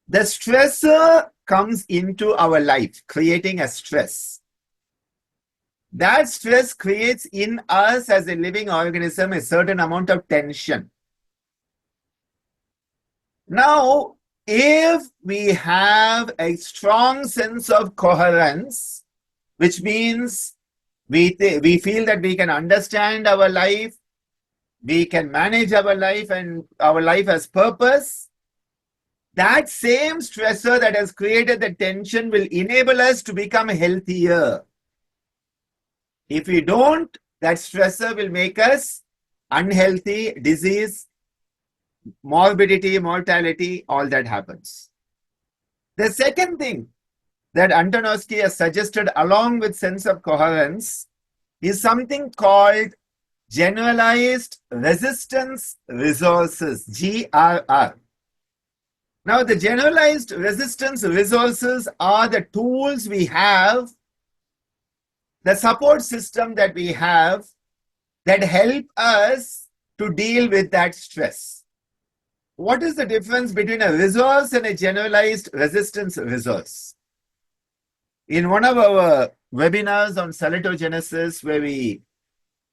The stressor comes into our life, creating a stress. That stress creates in us as a living organism a certain amount of tension. Now, if we have a strong sense of coherence, which means we feel that we can understand our life, we can manage our life, and our life has purpose, that same stressor that has created the tension will enable us to become healthier. If we don't, that stressor will make us unhealthy, disease, morbidity, mortality, all that happens. The second thing that Antonovsky has suggested along with sense of coherence is something called generalized resistance resources, GRR. Now, the generalized resistance resources are the tools we have, the support system that we have that help us to deal with that stress. What is the difference between a resource and a generalized resistance resource? In one of our webinars on Salutogenesis, where we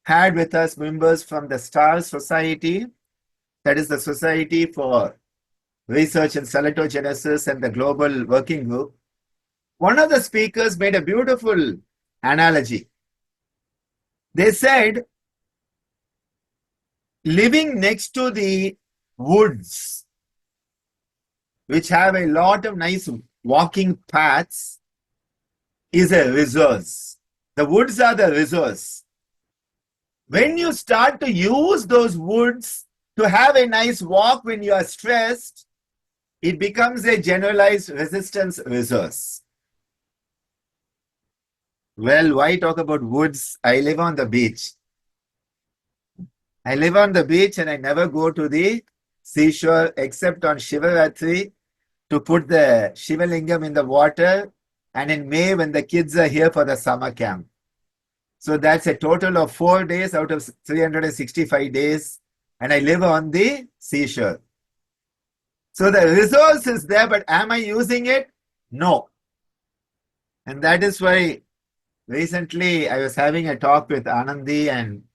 had with us members from the STAR Society, that is the Society for Research in Salutogenesis and the Global Working Group, one of the speakers made a beautiful analogy. They said, living next to the woods, which have a lot of nice walking paths, is a resource. The woods are the resource. When you start to use those woods to have a nice walk when you are stressed, it becomes a generalized resistance resource. Well, why talk about woods? I live on the beach. I live on the beach and I never go to the seashore except on Shivaratri to put the Shivalingam in the water, and in May when the kids are here for the summer camp. So that's a total of 4 days out of 365 days, and I live on the seashore. So the resource is there, but am I using it? No. And that is why recently I was having a talk with Anandi, and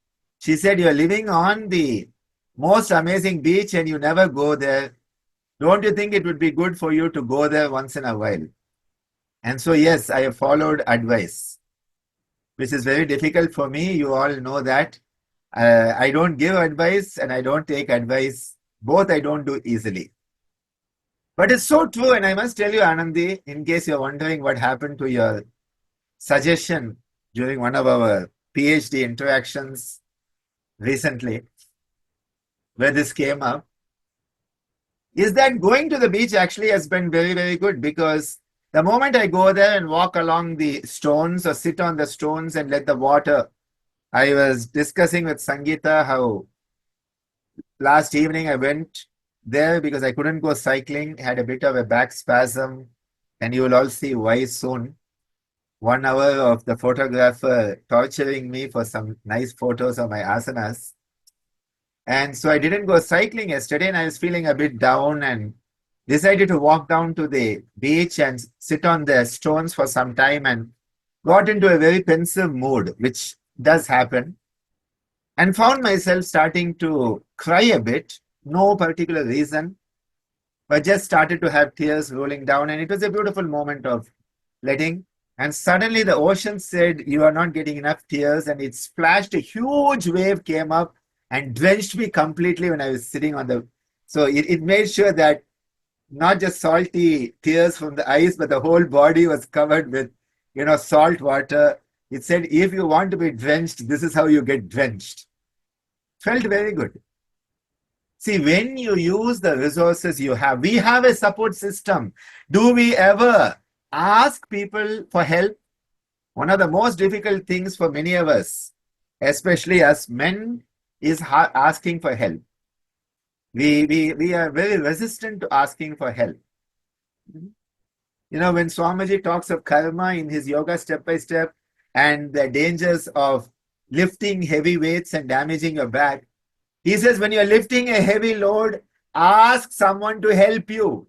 she said, you're living on the most amazing beach and you never go there. Don't you think it would be good for you to go there once in a while? And so, yes, I have followed advice, which is very difficult for me. You all know that. I don't give advice and I don't take advice. Both I don't do easily. But it's so true. And I must tell you, Anandi, in case you're wondering what happened to your suggestion during one of our PhD interactions recently, where this came up, is that going to the beach actually has been very, very good, because the moment I go there and walk along the stones or sit on the stones and let the water, I was discussing with Sangeeta how last evening I went there because I couldn't go cycling, had a bit of a back spasm, and you will all see why soon. 1 hour of the photographer torturing me for some nice photos of my asanas. And so I didn't go cycling yesterday and I was feeling a bit down and decided to walk down to the beach and sit on the stones for some time and got into a very pensive mood, which does happen, and found myself starting to cry a bit, no particular reason, but just started to have tears rolling down. And it was a beautiful moment of letting. And suddenly the ocean said, you are not getting enough tears. And it splashed, a huge wave came up and drenched me completely when I was sitting on the... So it made sure that not just salty tears from the eyes, but the whole body was covered with, salt water. It said, if you want to be drenched, this is how you get drenched. Felt very good. See, when you use the resources you have, we have a support system. Do we ever ask people for help? One of the most difficult things for many of us, especially us men, is asking for help. We are very resistant to asking for help. When Swamiji talks of karma in his yoga step by step and the dangers of lifting heavy weights and damaging your back, he says when you're lifting a heavy load, ask someone to help you.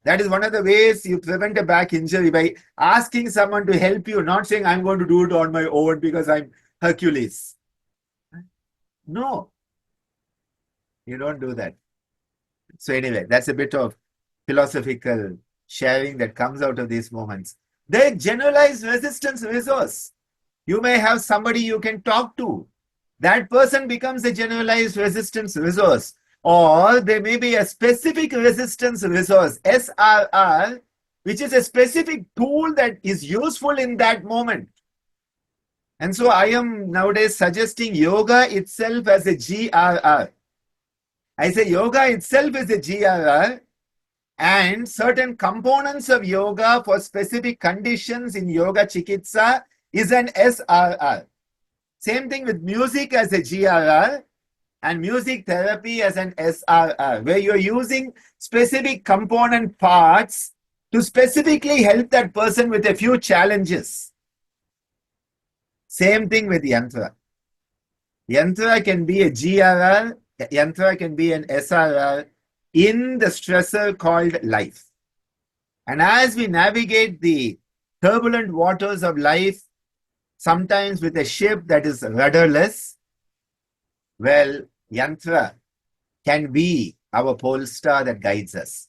That is one of the ways you prevent a back injury, by asking someone to help you, not saying I'm going to do it on my own because I'm Hercules. No, you don't do that. So anyway, that's a bit of philosophical sharing that comes out of these moments. The generalized resistance resource. You may have somebody you can talk to. That person becomes a generalized resistance resource. Or there may be a specific resistance resource, SRR, which is a specific tool that is useful in that moment. And so I am nowadays suggesting yoga itself as a GRR. I say yoga itself is a GRR, and certain components of yoga for specific conditions in yoga chikitsa is an SRR. Same thing with music as a GRR and music therapy as an SRR, where you're using specific component parts to specifically help that person with a few challenges. Same thing with yantra. Yantra can be a GRR, yantra can be an SRR in the stressor called life. And as we navigate the turbulent waters of life, sometimes with a ship that is rudderless, well, yantra can be our pole star that guides us.